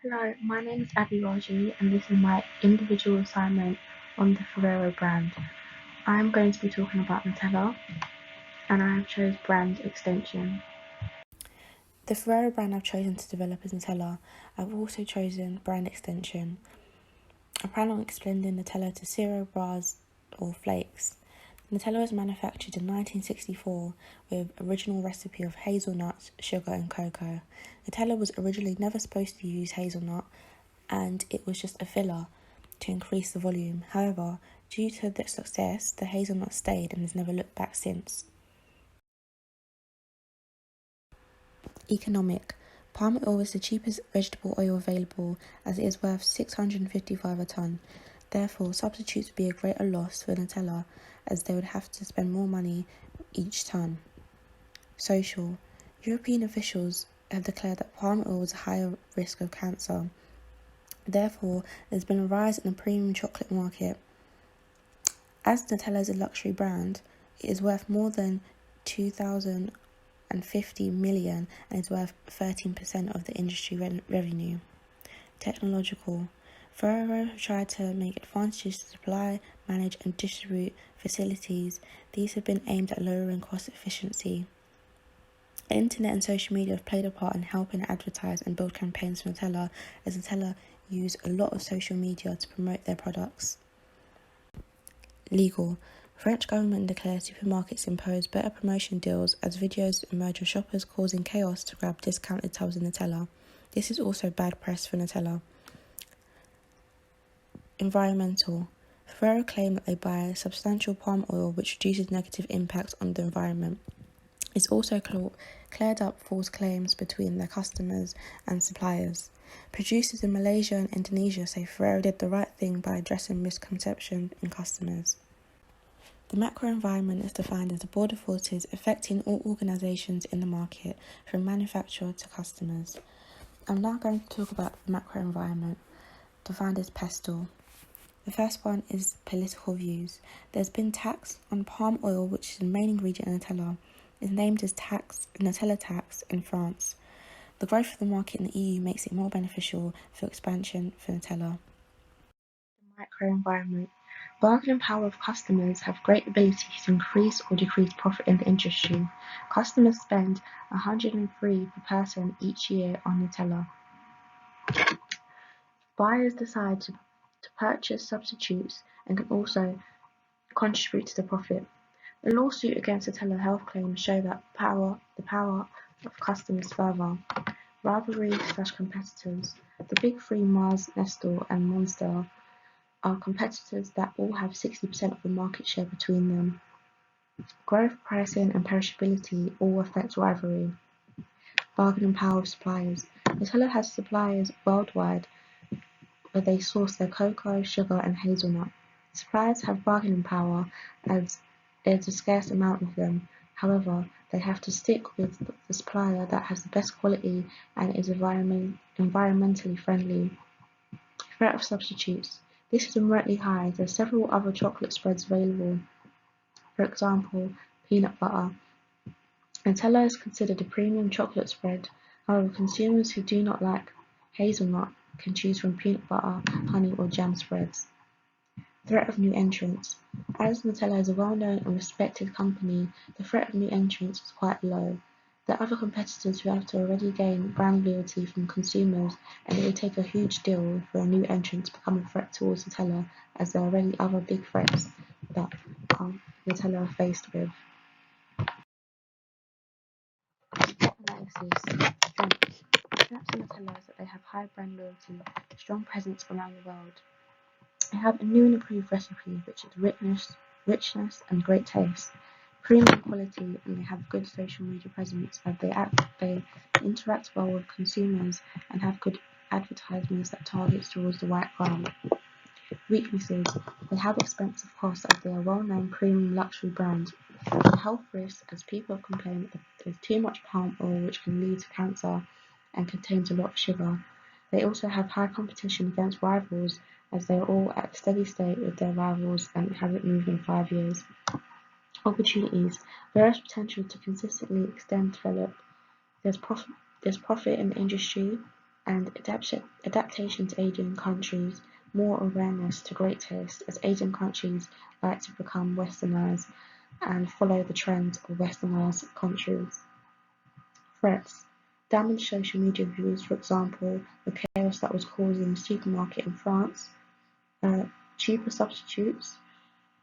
Hello, my name is Abby Raji and this is my individual assignment on the Ferrero brand. I am going to be talking about Nutella and I have chose brand extension. The Ferrero brand I've chosen to develop is Nutella. I've also chosen brand extension. I plan on extending Nutella to cereal bars or flakes. Nutella was manufactured in 1964 with original recipe of hazelnuts, sugar and cocoa. Nutella was originally never supposed to use hazelnut and it was just a filler to increase the volume. However, due to the success, the hazelnut stayed and has never looked back since. Economic. Palm oil is the cheapest vegetable oil available as it is worth $655 a tonne. Therefore, substitutes would be a greater loss for Nutella as they would have to spend more money each tonne. Social. European officials have declared that palm oil is a higher risk of cancer. Therefore, there's been a rise in the premium chocolate market. As Nutella is a luxury brand, it is worth more than 2,050 million and is worth 13% of the industry revenue. Technological. Ferrero have tried to make advantages to supply, manage and distribute facilities. These have been aimed at lowering cost efficiency. The internet and social media have played a part in helping advertise and build campaigns for Nutella, as Nutella use a lot of social media to promote their products. Legal. French government declares supermarkets impose better promotion deals as videos emerge of shoppers causing chaos to grab discounted tubs of Nutella. This is also bad press for Nutella. Environmental. Ferrero claim that they buy substantial palm oil which reduces negative impacts on the environment. It's also cleared up false claims between their customers and suppliers. Producers in Malaysia and Indonesia say Ferrero did the right thing by addressing misconception in customers. The macro environment is defined as the broader forces affecting all organisations in the market, from manufacturer to customers. I'm now going to talk about the macro environment, defined as PESTEL. The first one is political views. There's been tax on palm oil, which is the main ingredient in Nutella. It's named as Nutella tax in France. The growth of the market in the EU makes it more beneficial for expansion for Nutella. The microenvironment. Bargaining power of customers have great ability to increase or decrease profit in the industry. Customers spend $103 per person each year on Nutella. Buyers decide to purchase substitutes and can also contribute to the profit. A lawsuit against Nutella health claims show that the power of customers further. Rivalry/competitors. The big three Mars, Nestle and Monster are competitors that all have 60% of the market share between them. Growth, pricing and perishability all affect rivalry. Bargaining power of suppliers. Nutella has suppliers worldwide where they source their cocoa, sugar and hazelnut. Suppliers have bargaining power as there's a scarce amount of them. However, they have to stick with the supplier that has the best quality and is environmentally friendly. Threat of substitutes. This is remotely high. There are several other chocolate spreads available. For example, peanut butter. Nutella is considered a premium chocolate spread. However, consumers who do not like hazelnut can choose from peanut butter, honey or jam spreads. Threat of new entrants. As Nutella is a well-known and respected company, the threat of new entrants is quite low. There are other competitors who have to already gain brand loyalty from consumers, and it would take a huge deal for a new entrant to become a threat towards Nutella, as there are already other big threats that Nutella are faced with. Analysis. Strengths. Strengths of Nutella is that they have high brand loyalty, strong presence around the world. They have a new and improved recipe which is richness and great taste, premium quality, and they have good social media presence as they interact well with consumers and have good advertisements that targets towards the right crowd. Weaknesses. They have expensive costs as they are well-known premium luxury brand. The health risks, as people have complained that there's too much palm oil which can lead to cancer and contains a lot of sugar. They also have high competition against rivals as they are all at a steady state with their rivals and haven't moved in 5 years. Opportunities. There is potential to consistently extend, develop. There's profit in the industry. and adaptation to Asian countries, more awareness to great taste as Asian countries like to become westernized and follow the trends of westernized countries. Threats: damaged social media views, for example, the chaos that was caused in the supermarket in France, cheaper substitutes,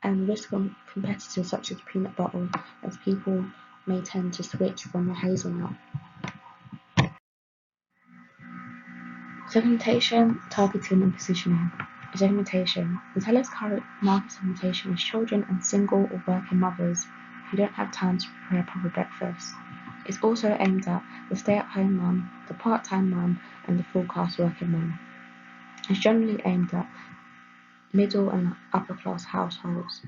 and risk on competitors such as peanut butter, as people may tend to switch from the hazelnut. Segmentation, targeting, and positioning. Segmentation. Nutella's current market segmentation is children and single or working mothers who don't have time to prepare proper breakfast. It's also aimed at the stay-at-home mum, the part-time mum, and the full-class working mum. It's generally aimed at middle and upper-class households.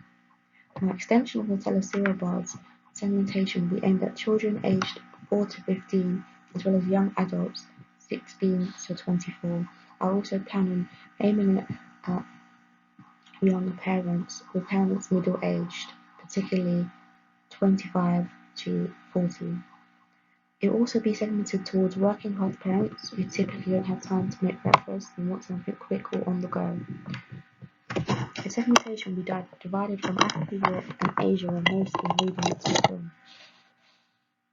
An extension of Nutella cereal bars segmentation will be aimed at children aged 4 to 15, as well as young adults 16 to 24. I also plan on aiming it at younger parents or parents middle-aged, particularly 25 to 40. It will also be segmented towards working class parents who typically don't have time to make breakfast and want something quick or on the go. The segmentation will be divided from Africa, Europe, and Asia, where most ingredients are from.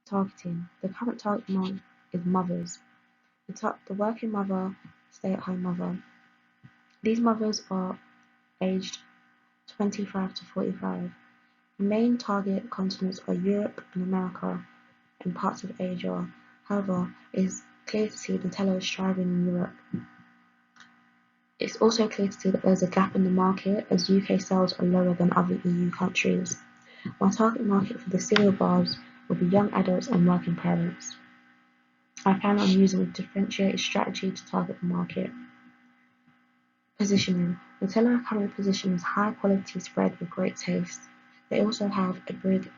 Targeting. The current target market is mothers. The working mother, stay-at-home mother. These mothers are aged 25 to 45. The main target continents are Europe and America and parts of Asia. However, it is clear to see Nutella is thriving in Europe. It's also clear to see that there's a gap in the market as UK sales are lower than other EU countries. My target market for the cereal bars will be young adults and working parents. I plan on using a differentiated strategy to target the market. Positioning. Nutella are currently positioned as high quality spread with great taste. They also have a big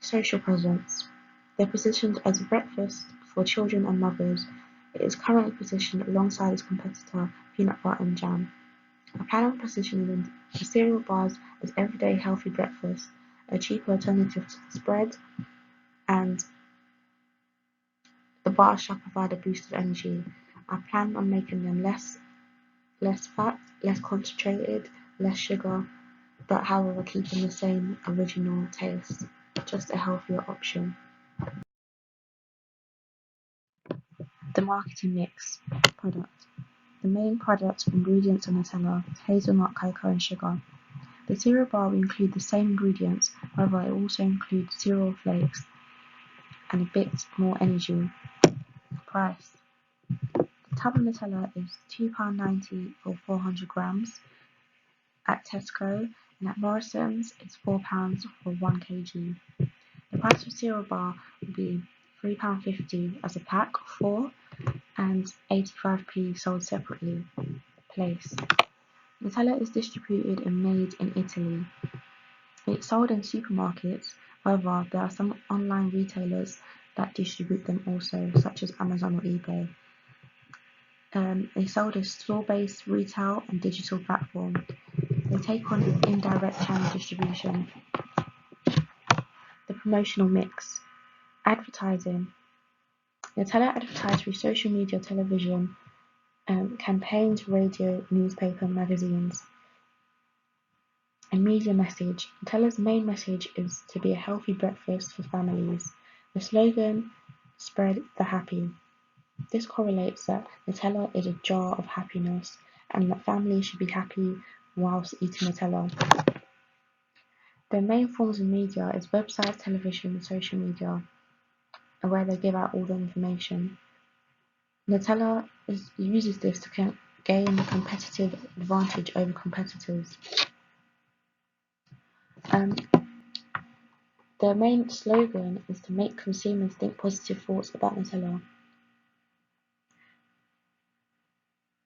social presence. They're positioned as a breakfast for children and mothers. It is currently positioned alongside its competitor, peanut butter and jam. I plan on positioning the cereal bars as everyday healthy breakfast, a cheaper alternative to the spread, and the bars shall provide a boost of energy. I plan on making them less fat, less concentrated, less sugar, but however keeping the same original taste, just a healthier option. The marketing mix. Product. The main product ingredients of Nutella is hazelnut, cocoa and sugar. The cereal bar will include the same ingredients, however it also includes cereal flakes and a bit more energy. Price. The tub of Nutella is £2.90 for 400 grams at Tesco, and at Morrison's it's £4 for 1 kg. The price for cereal bar will be £3.50 as a pack of 4 and 85p sold separately. Place. Nutella is distributed and made in Italy. It's sold in supermarkets, however there are some online retailers that distribute them also, such as Amazon or eBay. They sold as store-based retail and digital platform. They take on indirect channel distribution. The promotional mix. Advertising. Nutella advertised through social media, television, campaigns, radio, newspaper, magazines. A media message. Nutella's main message is to be a healthy breakfast for families. The slogan, spread the happy. This correlates that Nutella is a jar of happiness and that families should be happy whilst eating Nutella. Their main forms of media is websites, television, and social media, where they give out all the information. Nutella uses this to gain a competitive advantage over competitors. Their main slogan is to make consumers think positive thoughts about Nutella.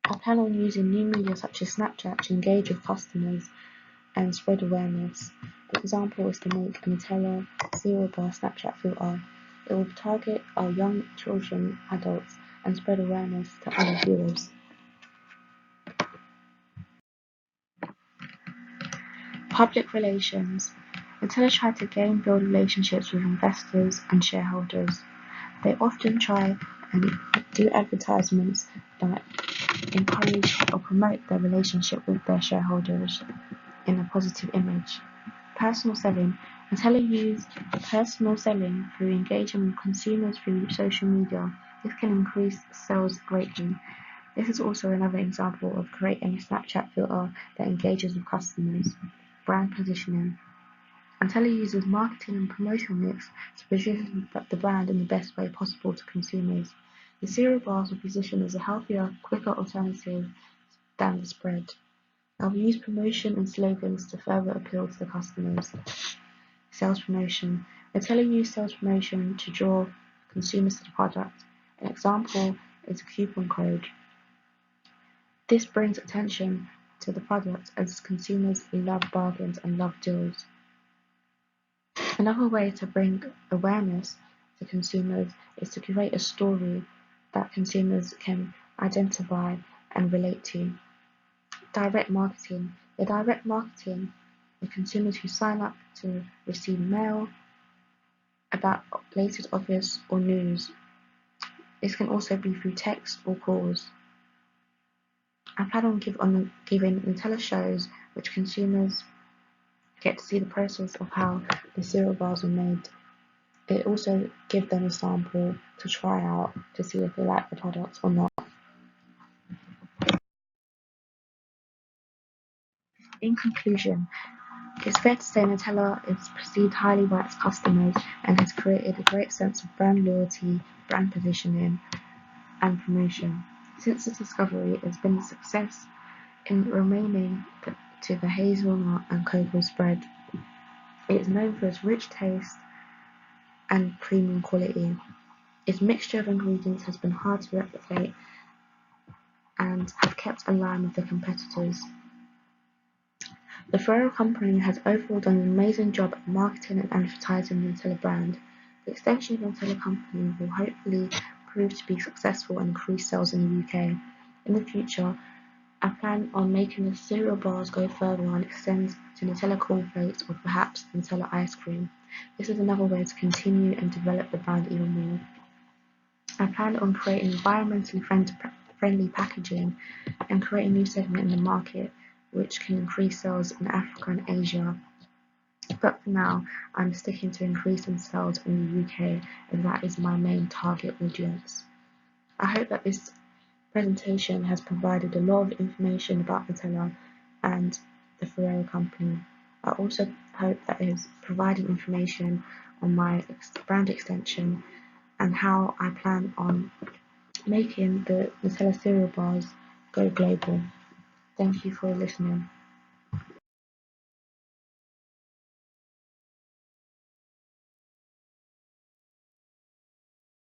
I plan on using new media such as Snapchat to engage with customers and spread awareness. An example is to make a Nutella cereal bar Snapchat filter. It will target our young children, adults, and spread awareness to other viewers. Public relations. Nutella try to build relationships with investors and shareholders. They often try and do advertisements that encourage or promote their relationship with their shareholders in a positive image. Personal selling. Nutella used personal selling through engaging with consumers through social media. This can increase sales greatly. This is also another example of creating a Snapchat filter that engages with customers. Brand positioning. Nutella uses marketing and promotional mix to position the brand in the best way possible to consumers. The cereal bars are positioned as a healthier, quicker alternative than the spread. I'll use promotion and slogans to further appeal to the customers. Sales promotion. Nutella used sales promotion to draw consumers to the product. An example is a coupon code. This brings attention to the product as consumers love bargains and love deals. Another way to bring awareness to consumers is to create a story that consumers can identify and relate to. Direct marketing. The direct marketing the consumers who sign up to receive mail about latest offers or news. This can also be through text or calls. I plan on giving Nutella shows which consumers get to see the process of how the cereal bars are made. It also gives them a sample to try out to see if they like the product or not. In conclusion, it's fair to say Nutella is perceived highly by its customers and has created a great sense of brand loyalty, brand positioning, and promotion. Since its discovery, it has been a success in remaining to the hazelnut and cocoa spread. It is known for its rich taste and premium quality. Its mixture of ingredients has been hard to replicate and have kept a line with the competitors. The Ferrero Company has overall done an amazing job at marketing and advertising the Nutella brand. The extension of the Nutella Company will hopefully prove to be successful and increase sales in the UK. In the future, I plan on making the cereal bars go further and extend to Nutella cornflakes or perhaps Nutella ice cream. This is another way to continue and develop the brand even more. I plan on creating environmentally friendly packaging and create a new segment in the market which can increase sales in Africa and Asia. But for now, I'm sticking to increasing sales in the UK as that is my main target audience. I hope that this presentation has provided a lot of information about Nutella and the Ferrero Company. I also hope that it has provided information on my brand extension and how I plan on making the Nutella cereal bars go global. Thank you for listening.